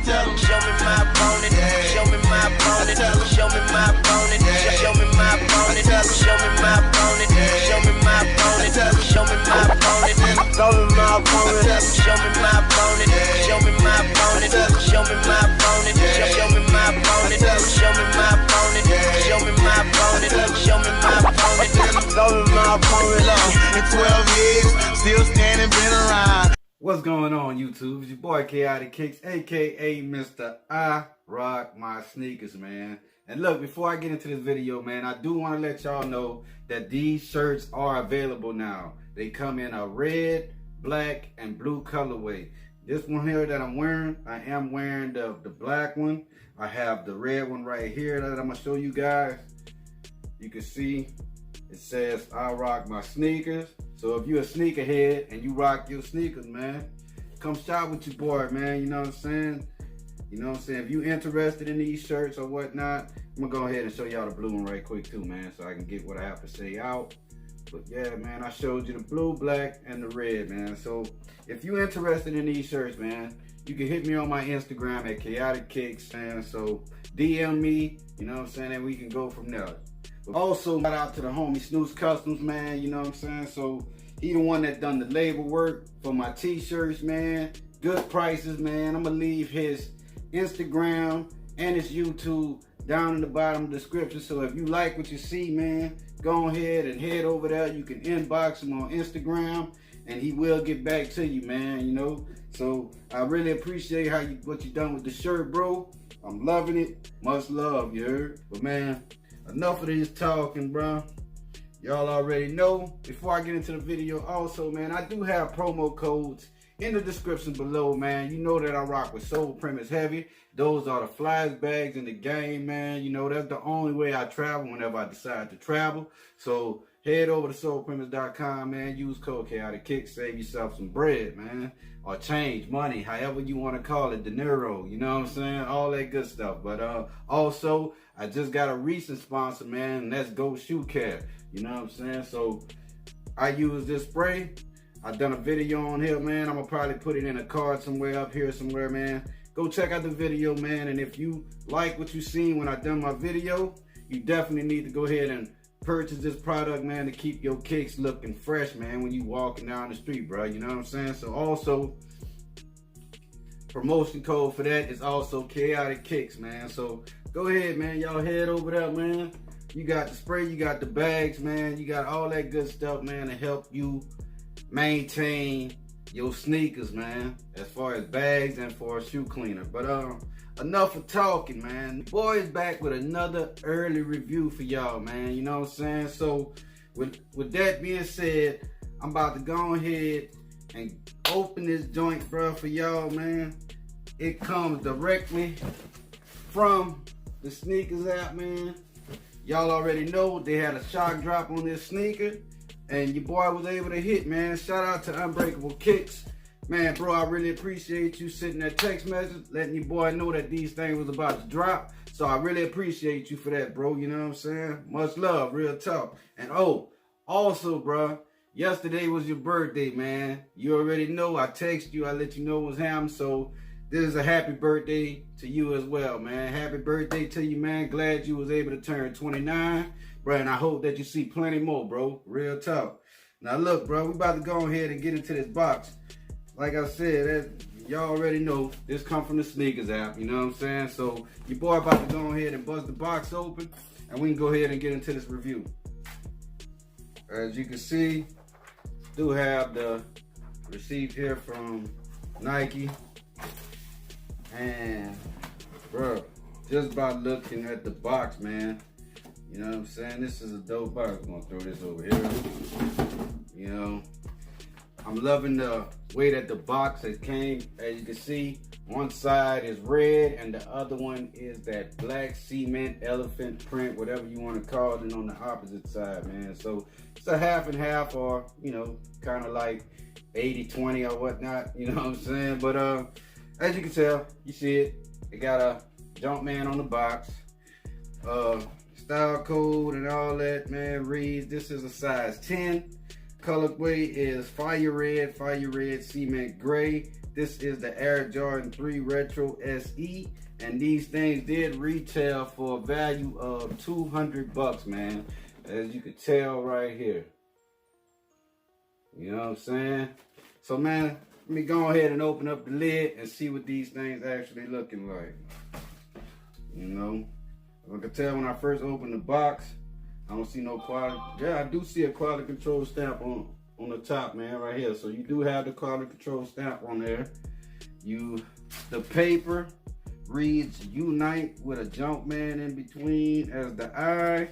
tell them, show me my opponent, show me my opponent, show me my opponent, show me my opponent, show me my opponent, show me my opponent, show me my opponent, show me my opponent, show me my opponent, show me my opponent, show me my opponent, show me my opponent, show me my opponent, show me my opponent, show me my opponent, show me my opponent. In 12 years, still standing, been around. What's going on, YouTube? It's your boy Chaotic Kicks, aka Mr. I Rock My Sneakers, man. And look, before I get into this video, man, I do want to let y'all know that these shirts are available now. They come in a red, black, and blue colorway. This one here that I'm wearing, I am wearing the black one. I have the red one right here that I'm going to show you guys. You can see it says I rock my sneakers. So if you're a sneakerhead and you rock your sneakers, man, come shop with your boy, man. You know what I'm saying? You know what I'm saying? If you're interested in these shirts or whatnot, I'm gonna go ahead and show y'all the blue one right quick too, man, so I can get what I have to say out. But yeah, man, I showed you the blue, black, and the red, man. So if you're interested in these shirts, man, you can hit me on my Instagram at Chaotic Kicks, man. So DM me, you know what I'm saying, and we can go from there. But also, shout out to the homie SnoochsCustoms, man, you know what I'm saying? So he the one that done the label work for my t-shirts, man. Good prices, man. I'm gonna leave his Instagram and his YouTube down in the bottom of the description. So if you like what you see, man, go ahead and head over there. You can inbox him on Instagram and he will get back to you, man, you know? So I really appreciate what you done with the shirt, bro. I'm loving it. Much love, you heard? But man, enough of this talking, bro. Y'all already know. Before I get into the video, also, man, I do have promo codes in the description below, man. You know that I rock with SOLEPREMISE Heavy. Those are the flyest bags in the game, man. You know, that's the only way I travel whenever I decide to travel. So head over to SOLEPREMISE.com, man. Use code Chaotic Kicks. Save yourself some bread, man. Or change, money, however you want to call it, dinero. You know what I'm saying? All that good stuff. But also, I just got a recent sponsor, man, and that's Go Shoe Care. You know what I'm saying? So I use this spray. I've done a video on here, man. I'm gonna probably put it in a card somewhere up here somewhere, man. Go check out the video, man. And if you like what you seen when I done my video, you definitely need to go ahead and purchase this product, man, to keep your kicks looking fresh, man, when you walking down the street, bro. You know what I'm saying? So also, promotion code for that is also Chaotic Kicks, man. So go ahead, man. Y'all head over there, man. You got the spray, you got the bags, man. You got all that good stuff, man, to help you maintain your sneakers, man, as far as bags and for a shoe cleaner. But enough of talking, man. Boy is back with another early review for y'all, man. You know what I'm saying? So with that being said, I'm about to go ahead and open this joint, bro, for y'all, man. It comes directly from the sneakers app, man. Y'all already know they had a shock drop on this sneaker, and your boy was able to hit, man. Shout out to Unbreakable Kicks. Man, bro, I really appreciate you sending that text message, letting your boy know that these things was about to drop. So I really appreciate you for that, bro. You know what I'm saying? Much love, real talk. And also, bro, yesterday was your birthday, man. You already know. I text you, I let you know it was him. So this is a happy birthday to you as well, man. Happy birthday to you, man. Glad you was able to turn 29, bro. And I hope that you see plenty more, bro. Real talk. Now look, bro, we about to go ahead and get into this box. Like I said, y'all already know this come from the sneakers app, you know what I'm saying? So your boy about to go ahead and bust the box open, and we can go ahead and get into this review. As you can see, do have the receipt here from Nike. And bro, just by looking at the box, man, you know what I'm saying? This is a dope box. I'm gonna throw this over here. You know, I'm loving the way that the box has came. As you can see, one side is red and the other one is that black cement elephant print, whatever you want to call it, on the opposite side, man. So it's a half and half, or, you know, kind of like 80-20 or whatnot, you know what I'm saying? But as you can tell, you see it, it got a Jumpman on the box. Style code and all that, man, reads, this is a size 10. Colorway is fire red cement gray This is the Air Jordan 3 Retro SE, and these things did retail for a value of 200 bucks, man. As you can tell right here. You know what I'm saying? So, man, let me go ahead and open up the lid and see what these things actually looking like. You know, I can tell when I first opened the box, I don't see no quality. Yeah, I do see a quality control stamp on the top, man, right here. So you do have the quality control stamp on there. The paper reads Unite with a Jumpman in between as the eye.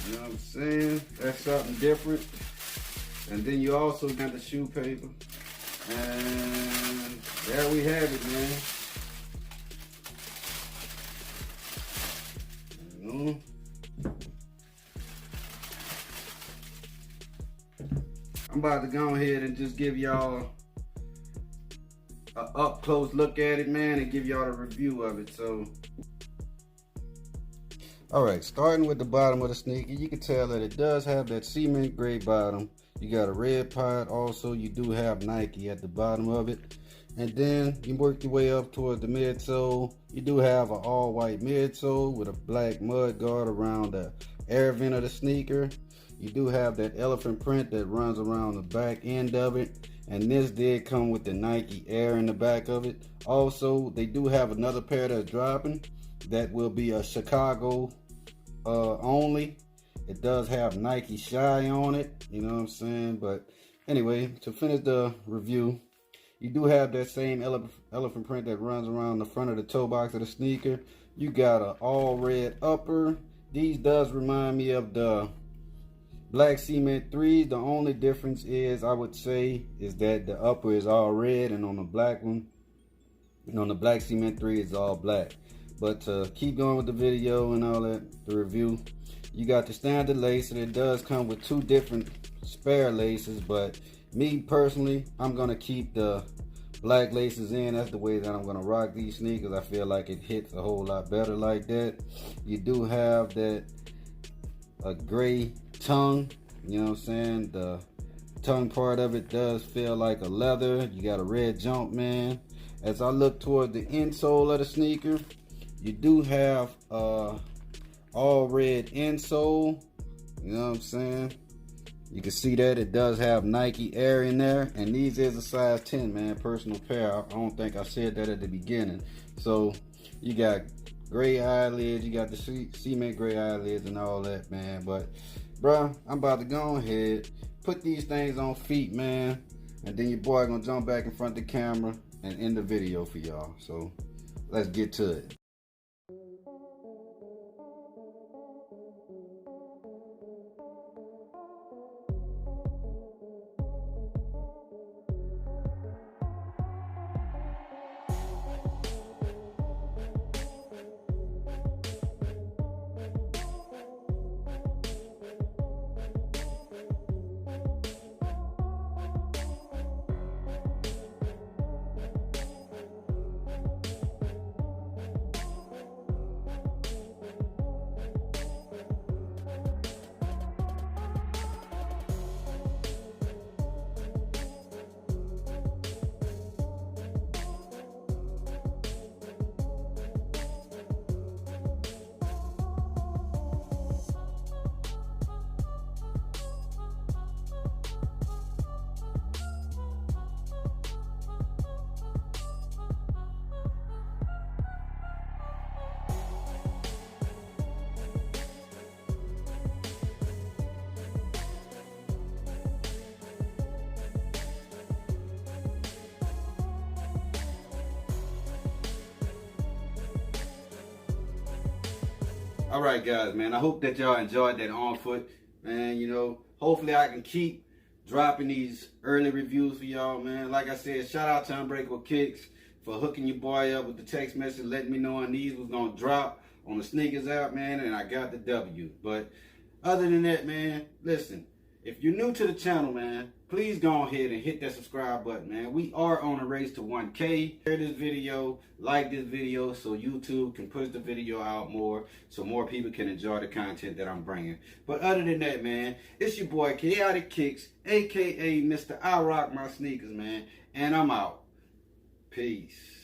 You know what I'm saying? That's something different. And then you also got the shoe paper. And there we have it, man. You know? I'm about to go ahead and just give y'all an up close look at it, man, and give y'all a review of it. So, all right, starting with the bottom of the sneaker, you can tell that it does have that cement gray bottom. You got a red pod. Also, you do have Nike at the bottom of it. And then you work your way up towards the midsole. You do have an all white midsole with a black mud guard around the air vent of the sneaker. You do have that elephant print that runs around the back end of it. And this did come with the Nike Air in the back of it. Also, they do have another pair that's dropping. That will be a Chicago only. It does have Nike Shy on it. You know what I'm saying? But anyway, to finish the review, you do have that same elephant print that runs around the front of the toe box of the sneaker. You got an all red upper. These does remind me of the Black Cement 3s. The only difference is, I would say, is that the upper is all red, and on the black one, and on the Black Cement 3 it's all black. But to keep going with the video and all that, the review, you got the standard lace, and it does come with two different spare laces. But me personally, I'm gonna keep the black laces in. That's the way that I'm gonna rock these sneakers. I feel like it hits a whole lot better like that. You do have that a gray tongue, you know what I'm saying? The tongue part of it does feel like a leather. You got a red jump, man. As I look toward the insole of the sneaker, you do have all red insole, you know what I'm saying? You can see that it does have Nike Air in there, and these is a size 10, man, personal pair. I don't think I said that at the beginning. So you got gray eyelids, you got the cement gray eyelids and all that, man. But bruh, I'm about to go ahead, put these things on feet, man, and then your boy gonna jump back in front of the camera and end the video for y'all. So let's get to it. All right, guys, man, I hope that y'all enjoyed that Onfoot, man. You know, hopefully I can keep dropping these early reviews for y'all, man. Like I said, shout out to Unbreakable Kicks for hooking your boy up with the text message, letting me know when these was gonna drop on the sneakers app, man, and I got the W. But other than that, man, listen, if you're new to the channel, man, please go ahead and hit that subscribe button, man. We are on a race to 1K. Share this video, like this video, so YouTube can push the video out more, so more people can enjoy the content that I'm bringing. But other than that, man, it's your boy Chaotic Kicks, aka Mr. I Rock My Sneakers, man. and I'm out. Peace.